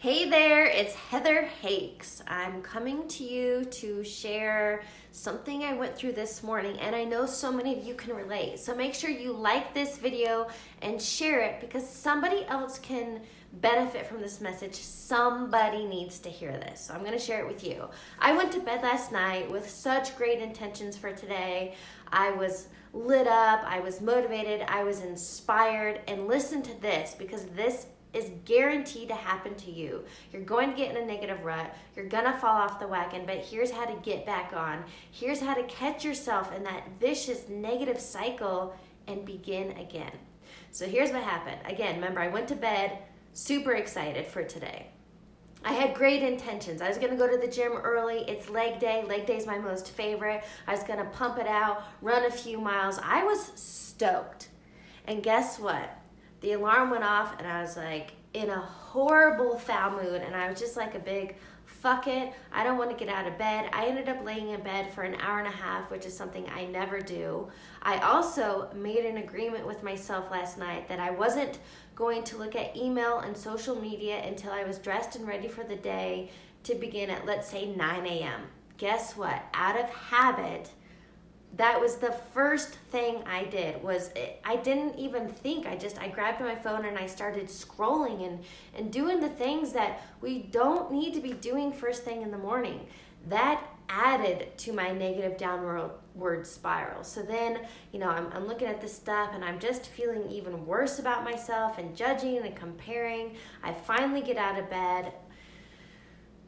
Hey there, it's Heather Hakes. I'm coming to you to share something I went through this morning, and I know so many of you can relate. So make sure you like this video and share it because somebody else can benefit from this message. Somebody needs to hear this. So I'm going to share it with you. I went to bed last night with such great intentions for today. I was lit up, I was motivated, I was inspired, and listen to this because this is guaranteed to happen to you. You're going to get in a negative rut. You're going to fall off the wagon, but here's how to get back on. Here's how to catch yourself in that vicious negative cycle and begin again. So here's what happened. Again, remember, I went to bed super excited for today. I had great intentions. I was going to go to the gym early. It's leg day. Leg day is my most favorite. I was going to pump it out, run a few miles. I was stoked. And guess what? The alarm went off and I was like in a horrible foul mood, and I was just like a big fuck it, I don't want to get out of bed. I ended up laying in bed for an hour and a half, which is something I never do. I also made an agreement with myself last night that I wasn't going to look at email and social media until I was dressed and ready for the day to begin at, let's say, 9 a.m. Guess what? Out of habit, that was the first thing I did. I didn't even think. I grabbed my phone and I started scrolling and doing the things that we don't need to be doing first thing in the morning. That added to my negative downward spiral. So then, I'm looking at this stuff and I'm just feeling even worse about myself and judging and comparing. I finally get out of bed,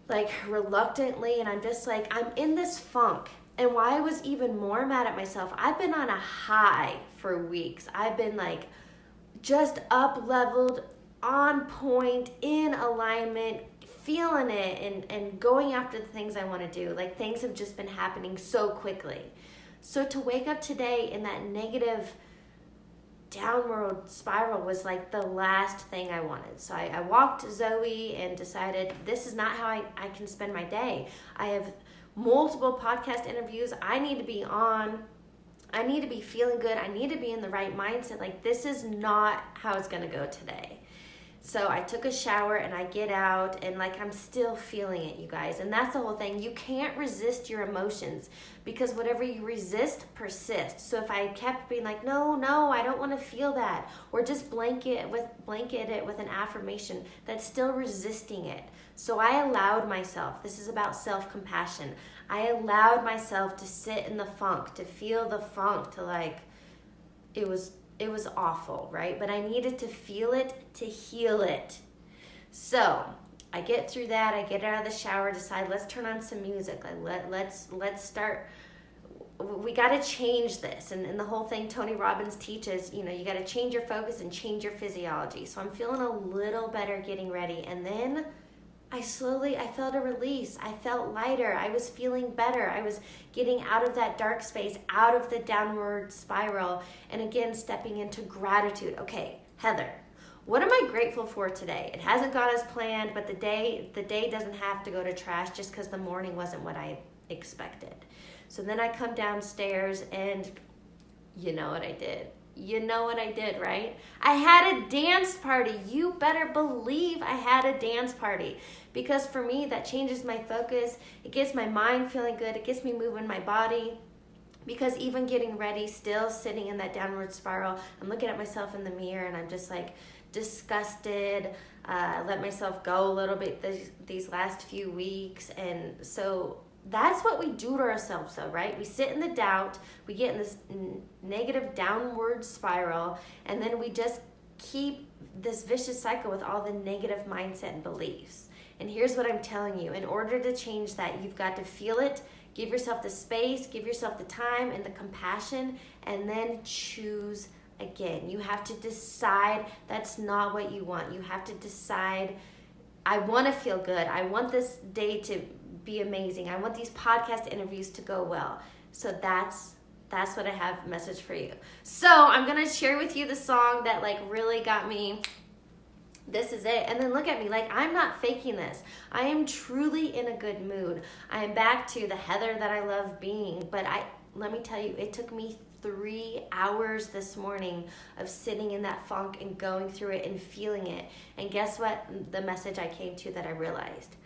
like reluctantly, and I'm just like, I'm in this funk. And why I was even more mad at myself, I've been on a high for weeks. I've been like just up leveled, on point, in alignment, feeling it and going after the things I want to do. Like things have just been happening so quickly. So to wake up today in that negative downward spiral was like the last thing I wanted. So I walked Zoe and decided this is not how I can spend my day. I have multiple podcast interviews I need to be on. I need to be feeling good. I need to be in the right mindset. Like this is not how it's going to go today. So I took a shower and I get out and like I'm still feeling it, you guys. And that's the whole thing. You can't resist your emotions because whatever you resist persists. So if I kept being like, no, I don't want to feel that, or just blanket it with an affirmation, that's still resisting it. So I allowed myself, this is about self-compassion, I allowed myself to sit in the funk, to feel the funk, to like, it was awful, right? But I needed to feel it to heal it. So I get through that, I get out of the shower, decide let's turn on some music, let's start. We got to change this. And the whole thing Tony Robbins teaches, you got to change your focus and change your physiology. So I'm feeling a little better getting ready. And then I felt a release. I felt lighter. I was feeling better. I was getting out of that dark space, out of the downward spiral, and again, stepping into gratitude. Okay, Heather, what am I grateful for today? It hasn't gone as planned, but the day doesn't have to go to trash just because the morning wasn't what I expected. So then I come downstairs and you know what I did. You know what I did, right? I had a dance party. You better believe I had a dance party. Because for me, that changes my focus. It gets my mind feeling good. It gets me moving my body. Because even getting ready, still sitting in that downward spiral, I'm looking at myself in the mirror and I'm just like disgusted. Let myself go a little bit these last few weeks. And so that's what we do to ourselves though, right? We sit in the doubt, we get in this negative downward spiral, and then we just keep this vicious cycle with all the negative mindset and beliefs. And here's what I'm telling you, in order to change that, you've got to feel it, give yourself the space, give yourself the time and the compassion, and then choose again. You have to decide that's not what you want. You have to decide, I want to feel good. I want this day to be amazing. I want these podcast interviews to go well. So that's what I have a message for you. So I'm going to share with you the song that like really got me. This is it. And then look at me, like I'm not faking this. I am truly in a good mood. I am back to the Heather that I love being. But let me tell you, it took me 3 hours this morning of sitting in that funk and going through it and feeling it. And guess what? The message I came to that I realized.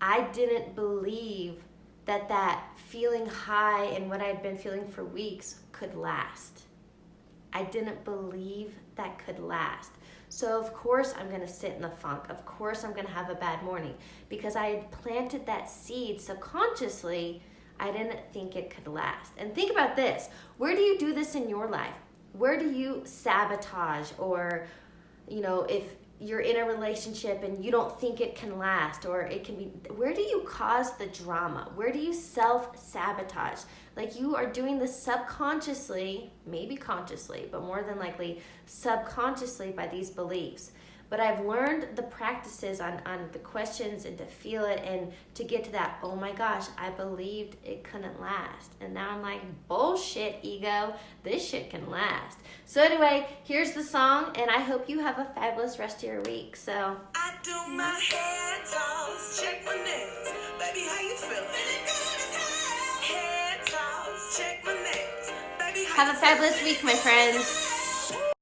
I didn't believe that feeling high and what I'd been feeling for weeks could last. I didn't believe that could last. So of course I'm gonna sit in the funk. Of course I'm gonna have a bad morning because I had planted that seed subconsciously. I didn't think it could last. And think about this. Where do you do this in your life? Where do you sabotage, or, if you're in a relationship and you don't think it can last, or it can be, where do you cause the drama? Where do you self-sabotage? Like you are doing this subconsciously, maybe consciously, but more than likely subconsciously by these beliefs. But I've learned the practices on the questions and to feel it and to get to that, oh my gosh, I believed it couldn't last. And now I'm like, bullshit, ego, this shit can last. So anyway, here's the song, and I hope you have a fabulous rest of your week. So I do my hair toss, check my nails. Baby, how you feeling? Hair toss, check my nails. Baby, how have a fabulous week, my friends.